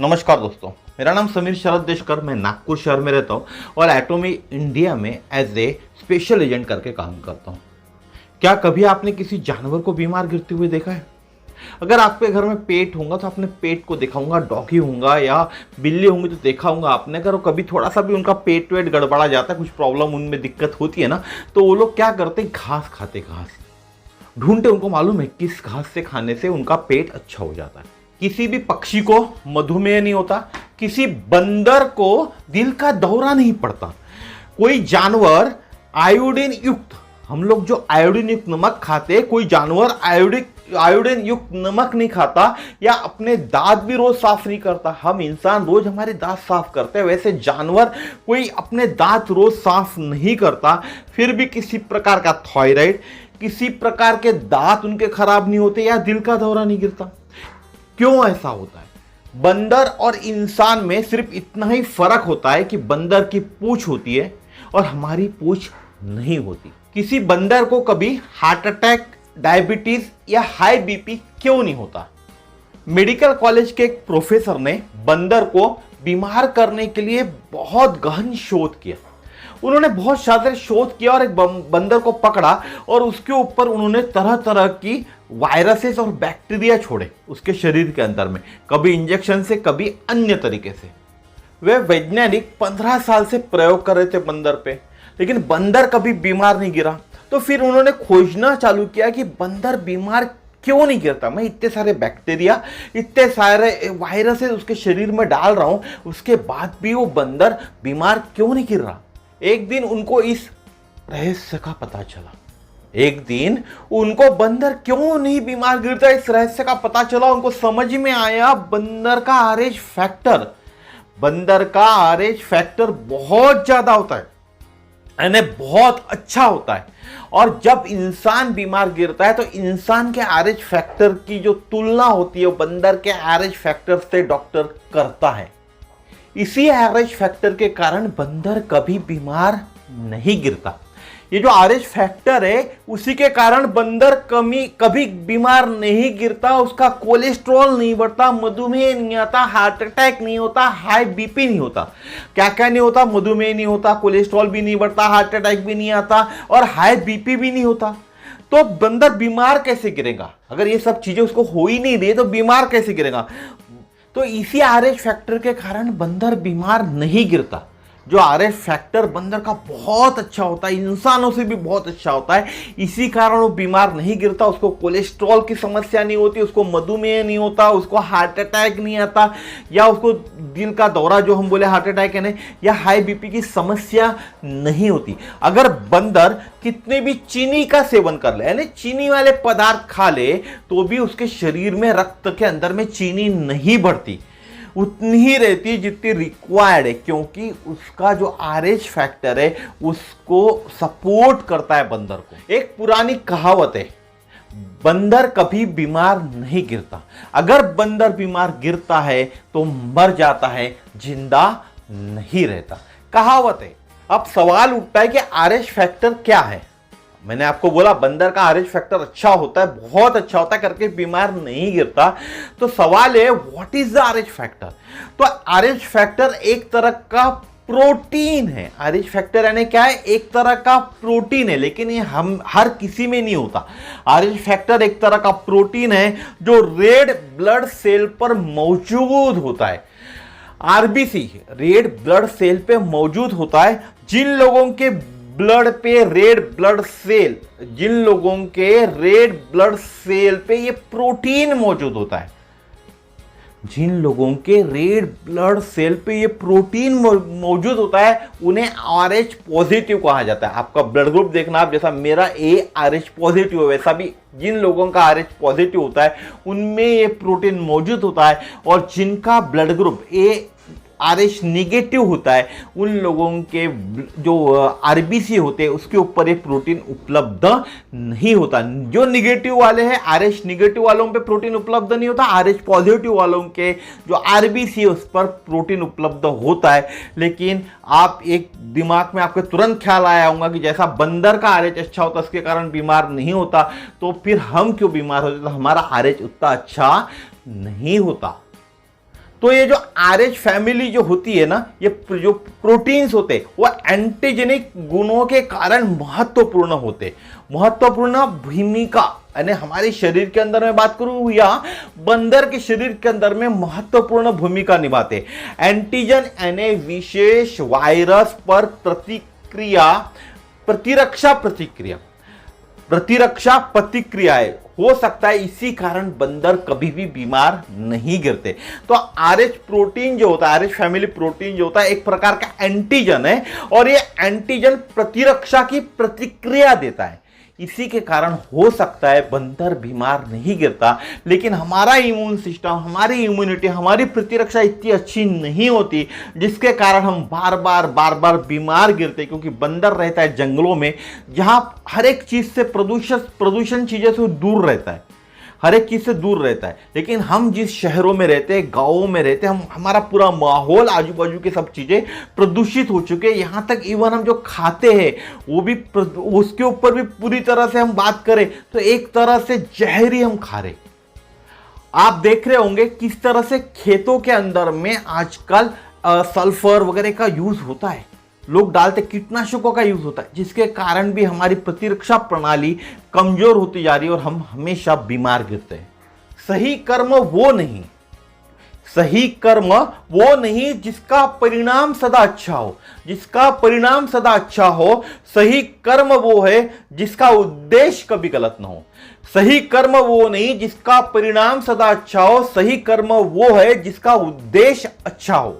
नमस्कार दोस्तों, मेरा नाम समीर शरद देशकर। मैं नागपुर शहर में रहता हूँ और एटॉमी इंडिया में एज ए स्पेशल एजेंट करके काम करता हूँ। क्या कभी आपने किसी जानवर को बीमार गिरते हुए देखा है? अगर आपके घर में पेट होगा तो आपने पेट को देखा होगा, डॉगी होगा या बिल्ली होंगी तो देखा होगा आपने। अगर कभी थोड़ा सा भी उनका पेट वेट गड़बड़ा जाता है, कुछ प्रॉब्लम उनमें दिक्कत होती है ना, तो वो लोग क्या करते हैं, घास खाते, घास ढूंढते। उनको मालूम है किस घास से खाने से उनका पेट अच्छा हो जाता है। किसी भी पक्षी को मधुमेह नहीं होता, किसी बंदर को दिल का दौरा नहीं पड़ता, कोई जानवर आयोडीन युक्त, हम लोग जो आयोडीन युक्त नमक खाते, कोई जानवर आयोडीन युक्त नमक नहीं खाता या अपने दांत भी रोज साफ नहीं करता। हम इंसान रोज हमारे दांत साफ करते हैं, वैसे जानवर कोई अपने दांत रोज साफ नहीं करता, फिर भी किसी प्रकार का थायराइड, किसी प्रकार के दांत उनके खराब नहीं होते या दिल का दौरा नहीं गिरता। क्यों ऐसा होता है? बंदर और इंसान में सिर्फ इतना ही फर्क होता है कि बंदर की पूंछ होती है और हमारी पूंछ नहीं होती। किसी बंदर को कभी हार्ट अटैक, डायबिटीज या हाई बीपी क्यों नहीं होता? मेडिकल कॉलेज के एक प्रोफेसर ने बंदर को बीमार करने के लिए बहुत गहन शोध किया। उन्होंने बहुत सारे शोध किया और एक बंदर को पकड़ा और उसके ऊपर उन्होंने तरह तरह की वायरसेस और बैक्टीरिया छोड़े उसके शरीर के अंदर में, कभी इंजेक्शन से, कभी अन्य तरीके से। वे वैज्ञानिक 15 साल से प्रयोग कर रहे थे बंदर पे, लेकिन बंदर कभी बीमार नहीं गिरा। तो फिर उन्होंने खोजना चालू किया कि बंदर बीमार क्यों नहीं गिरता। मैं इतने सारे बैक्टीरिया, इतने सारे वायरसेस उसके शरीर में डाल रहा हूं, उसके बाद भी वो बंदर बीमार क्यों नहीं गिर रहा। एक दिन उनको इस रहस्य का पता चला। एक दिन उनको बंदर क्यों नहीं बीमार गिरता, इस रहस्य का पता चला। उनको समझ में आया बंदर का आरएच फैक्टर बहुत ज्यादा होता है, यानी बहुत अच्छा होता है। और जब इंसान बीमार गिरता है तो इंसान के आरएच फैक्टर की जो तुलना होती है बंदर के आरएच फैक्टर से डॉक्टर करता है। इसी आरएच फैक्टर के कारण बंदर कभी बीमार नहीं गिरता। ये जो आरएच फैक्टर है उसी के कारण बंदर कभी बीमार नहीं गिरता। उसका कोलेस्ट्रॉल नहीं बढ़ता, मधुमेह नहीं आता, हार्ट अटैक नहीं होता, हाई बीपी नहीं होता। क्या क्या नहीं होता? मधुमेह नहीं होता, कोलेस्ट्रॉल भी नहीं बढ़ता, हार्ट अटैक भी नहीं आता और हाई बीपी भी नहीं होता। तो बंदर बीमार कैसे गिरेगा? अगर ये सब चीजें उसको हो ही नहीं रही तो बीमार कैसे गिरेगा? तो इसी आरएच फैक्टर के कारण बंदर बीमार नहीं गिरता। जो आरएच फैक्टर बंदर का बहुत अच्छा होता है, इंसानों से भी बहुत अच्छा होता है, इसी कारण वो बीमार नहीं गिरता। उसको कोलेस्ट्रॉल की समस्या नहीं होती, उसको मधुमेह नहीं होता, उसको हार्ट अटैक नहीं आता या उसको दिल का दौरा, जो हम बोले हार्ट अटैक है, या हाई बीपी की समस्या नहीं होती। अगर बंदर कितने भी चीनी का सेवन कर ले, यानी चीनी वाले पदार्थ खा ले, तो भी उसके शरीर में, रक्त के अंदर में चीनी नहीं बढ़ती, उतनी ही रहती है जितनी रिक्वायर्ड है, क्योंकि उसका जो आरएच फैक्टर है उसको सपोर्ट करता है बंदर को। एक पुरानी कहावत है, बंदर कभी बीमार नहीं गिरता। अगर बंदर बीमार गिरता है तो मर जाता है, जिंदा नहीं रहता। कहावत है। अब सवाल उठता है कि आरएच फैक्टर क्या है। मैंने आपको बोला बंदर का आरएच फैक्टर अच्छा होता है, बहुत अच्छा होता है, करके बीमार नहीं गिरता। तो सवाल है what is the RH factor? तो आरएच फैक्टर एक तरह का प्रोटीन है। आरएच फैक्टर यानी क्या है? एक तरह का प्रोटीन है, लेकिन ये हम हर किसी में नहीं होता। आरएच फैक्टर एक तरह का प्रोटीन है जो रेड ब्लड सेल पर मौजूद होता है। आरबीसी, रेड ब्लड सेल पे मौजूद होता है। जिन लोगों के ब्लड पे रेड ब्लड सेल, जिन लोगों के रेड ब्लड सेल पे ये प्रोटीन मौजूद होता है, जिन लोगों के रेड ब्लड सेल पे ये प्रोटीन मौजूद होता है, उन्हें आरएच पॉजिटिव कहा जाता है। आपका ब्लड ग्रुप देखना आप, जैसा मेरा ए आरएच पॉजिटिव है, वैसा भी जिन लोगों का आरएच पॉजिटिव होता है उनमें ये प्रोटीन मौजूद होता है। और जिनका blood group A RH negative होता है, उन लोगों के जो आरबीसी होते हैं उसके ऊपर ये प्रोटीन उपलब्ध नहीं होता। जो निगेटिव वाले हैं, आरएच निगेटिव वालों पे प्रोटीन उपलब्ध नहीं होता, आरएच पॉजिटिव वालों के जो आरबीसी है उस पर प्रोटीन उपलब्ध होता है। लेकिन आप एक दिमाग में आपके तुरंत ख्याल आया होगा कि जैसा बंदर का आरएच अच्छा होता उसके कारण बीमार नहीं होता, तो फिर हम क्यों बीमार होते? तो हमारा आरएच उतना अच्छा नहीं होता। तो ये जो RH फैमिली जो होती है ना, ये जो प्रोटीन्स होते हैं वो एंटीजेनिक गुणों के कारण महत्वपूर्ण होते, महत्वपूर्ण भूमिका, यानी हमारे शरीर के अंदर में बात करूं या बंदर के शरीर के अंदर में महत्वपूर्ण भूमिका निभाते। एंटीजन यानी विशेष वायरस पर प्रतिक्रिया, प्रतिरक्षा प्रतिक्रियाएं हो सकता है, इसी कारण बंदर कभी भी बीमार नहीं गिरते। तो RH प्रोटीन जो होता है, RH फैमिली प्रोटीन जो होता है, एक प्रकार का एंटीजन है और ये एंटीजन प्रतिरक्षा की प्रतिक्रिया देता है, इसी के कारण हो सकता है बंदर बीमार नहीं गिरता। लेकिन हमारा इम्यून सिस्टम, हमारी इम्यूनिटी, हमारी प्रतिरक्षा इतनी अच्छी नहीं होती, जिसके कारण हम बार बार बीमार गिरते, क्योंकि बंदर रहता है जंगलों में, जहां हर एक चीज से प्रदूषण चीजें से दूर रहता है, हर एक चीज से दूर रहता है। लेकिन हम जिस शहरों में रहते हैं, गांवों में रहते हैं, हमारा पूरा माहौल, आजू बाजू की सब चीजें प्रदूषित हो चुके हैं। यहां तक इवन हम जो खाते हैं वो भी, उसके ऊपर भी पूरी तरह से हम बात करें तो एक तरह से जहरी हम खा रहे। आप देख रहे होंगे किस तरह से खेतों के अंदर में आजकल सल्फर वगैरह का यूज होता है, लोग डालते, कीटनाशकों का यूज होता है, जिसके कारण भी हमारी प्रतिरक्षा प्रणाली कमजोर होती जा रही है और हम हमेशा बीमार गिरते हैं। सही कर्म वो नहीं जिसका परिणाम सदा अच्छा हो, सही कर्म वो है जिसका उद्देश्य कभी गलत ना हो। सही कर्म वो नहीं जिसका परिणाम सदा अच्छा हो, सही कर्म वो है जिसका उद्देश्य अच्छा हो।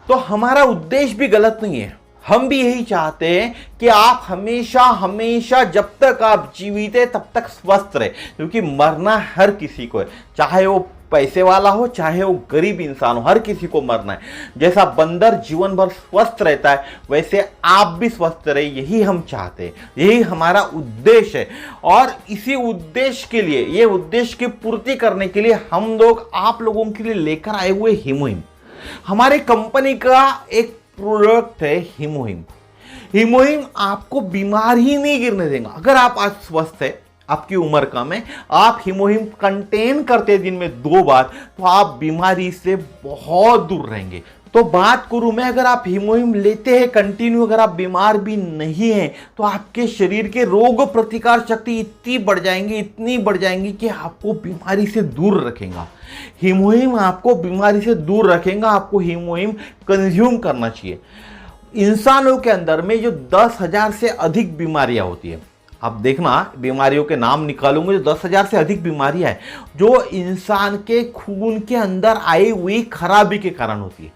तो हमारा उद्देश्य भी गलत नहीं है, हम भी यही चाहते हैं कि आप हमेशा जब तक आप जीवित है तब तक स्वस्थ रहे, क्योंकि मरना हर किसी को है, चाहे वो पैसे वाला हो चाहे वो गरीब इंसान हो, हर किसी को मरना है। जैसा बंदर जीवन भर स्वस्थ रहता है वैसे आप भी स्वस्थ रहे, यही हम चाहते हैं, यही हमारा उद्देश्य है। और इसी उद्देश्य के लिए, ये उद्देश्य की पूर्ति करने के लिए हम लोग आप लोगों के लिए लेकर आए हुए हीमोहिम, हमारे कंपनी का एक प्रोडक्ट है हीमोहिम। हीमोहिम आपको बीमार ही नहीं गिरने देगा। अगर आप आज स्वस्थ है, आपकी उम्र कम है, आप हीमोहिम कंटेन करते दिन में 2 बार, तो आप बीमारी से बहुत दूर रहेंगे। तो बात करूं मैं, अगर आप हीमोहिम लेते हैं कंटिन्यू, अगर आप बीमार भी नहीं हैं, तो आपके शरीर के रोग प्रतिकार शक्ति इतनी बढ़ जाएंगी कि आपको बीमारी से दूर रखेगा। हीमोहिम आपको बीमारी से दूर रखेगा, आपको हीमोहिम कंज्यूम करना चाहिए। इंसानों के अंदर में जो 10,000 से अधिक बीमारियां होती है, आप देखना बीमारियों के नाम निकालूंगे, जो 10,000 से अधिक बीमारियां हैं जो इंसान के खून के अंदर आई हुई खराबी के कारण होती है।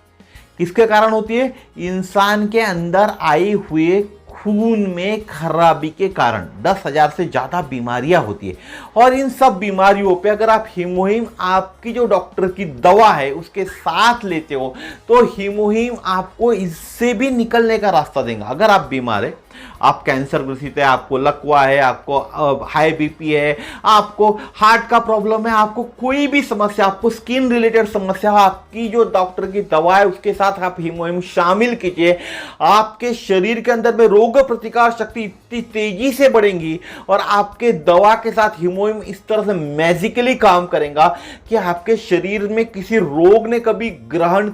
किसके कारण होती है? इंसान के अंदर आई हुए खून में खराबी के कारण 10,000 से ज्यादा बीमारियां होती है। और इन सब बीमारियों पे अगर आप हीमोहिम, आपकी जो डॉक्टर की दवा है उसके साथ लेते हो, तो हीमोहिम आपको इससे भी निकलने का रास्ता देगा। अगर आप बीमार है, आप कैंसर ग्रसित है, आपको लकवा है, आपको हाई बीपी है, आपको हार्ट का प्रॉब्लम है, आपको कोई भी समस्या, आपको स्किन रिलेटेड समस्या, आपकी जो डॉक्टर की दवा है उसके साथ आप हीमोहिम शामिल कीजिए, आपके शरीर के अंदर में रोग प्रतिकार शक्ति इतनी तेजी से बढ़ेगी और आपके दवा के साथ हीमोहिम इस तरह से मैजिकली काम करेगा कि आपके शरीर में किसी रोग ने कभी ग्रहण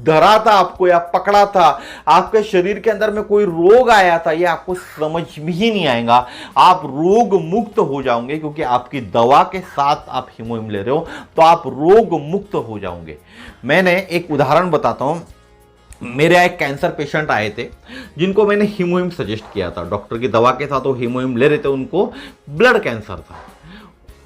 धरा था आपको या पकड़ा था, आपके शरीर के अंदर में कोई रोग आया था, ये आपको समझ में ही नहीं आएगा। आप रोग मुक्त हो जाओगे, क्योंकि आपकी दवा के साथ आप हीमोहिम ले रहे हो, तो आप रोग मुक्त हो जाओगे। मैंने एक उदाहरण बताता हूं। मेरे एक कैंसर पेशेंट आए थे जिनको मैंने हीमोहिम सजेस्ट किया था, डॉक्टर की दवा के साथ वो हीमोहिम ले रहे थे, उनको ब्लड कैंसर था,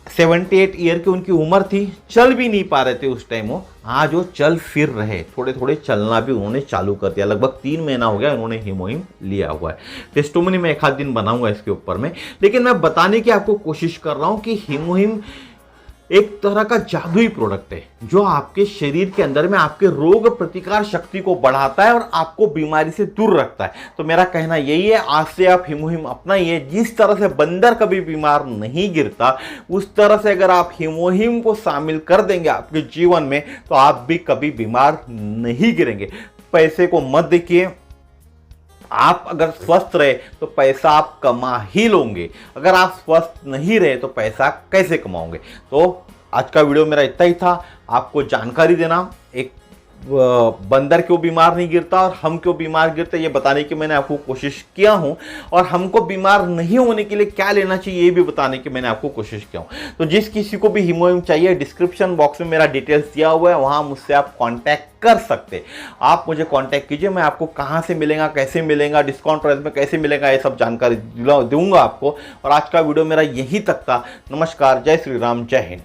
78 ईयर की उनकी उम्र थी, चल भी नहीं पा रहे थे उस टाइम वो। आज वो चल फिर रहे, थोड़े थोड़े चलना भी उन्होंने चालू कर दिया। लगभग 3 महीना हो गया उन्होंने हीमोहिम लिया हुआ है। टेस्टोमनी में एक आध दिन बनाऊंगा इसके ऊपर में, लेकिन मैं बताने की आपको कोशिश कर रहा हूं कि हीमोहिम एक तरह का जादुई प्रोडक्ट है जो आपके शरीर के अंदर में आपके रोग प्रतिकार शक्ति को बढ़ाता है और आपको बीमारी से दूर रखता है। तो मेरा कहना यही है, आज से आप हीमोहिम अपनाइए। जिस तरह से बंदर कभी बीमार नहीं गिरता, उस तरह से अगर आप हीमोहिम को शामिल कर देंगे आपके जीवन में, तो आप भी कभी बीमार नहीं गिरेंगे। पैसे को मत देखिए, आप अगर स्वस्थ रहे तो पैसा आप कमा ही लोगे, अगर आप स्वस्थ नहीं रहे तो पैसा कैसे कमाओगे। तो आज का वीडियो मेरा इतना ही था, आपको जानकारी देना एक बंदर क्यों बीमार नहीं गिरता और हम क्यों बीमार गिरते, ये बताने की मैंने आपको कोशिश किया हूं। और हमको बीमार नहीं होने के लिए क्या लेना चाहिए ये भी बताने की मैंने आपको कोशिश किया हूं। तो जिस किसी को भी हीमोहिम चाहिए, डिस्क्रिप्शन बॉक्स में मेरा डिटेल्स दिया हुआ है, वहां मुझसे आप कांटेक्ट कर सकते। आप मुझे कांटेक्ट कीजिए, मैं आपको कहां से मिलेगा, कैसे मिलेगा, डिस्काउंट प्राइस में कैसे मिलेगा, ये सब जानकारी दूंगा आपको। और आज का वीडियो मेरा यहीं तक था। नमस्कार, जय श्री राम, जय हिंद।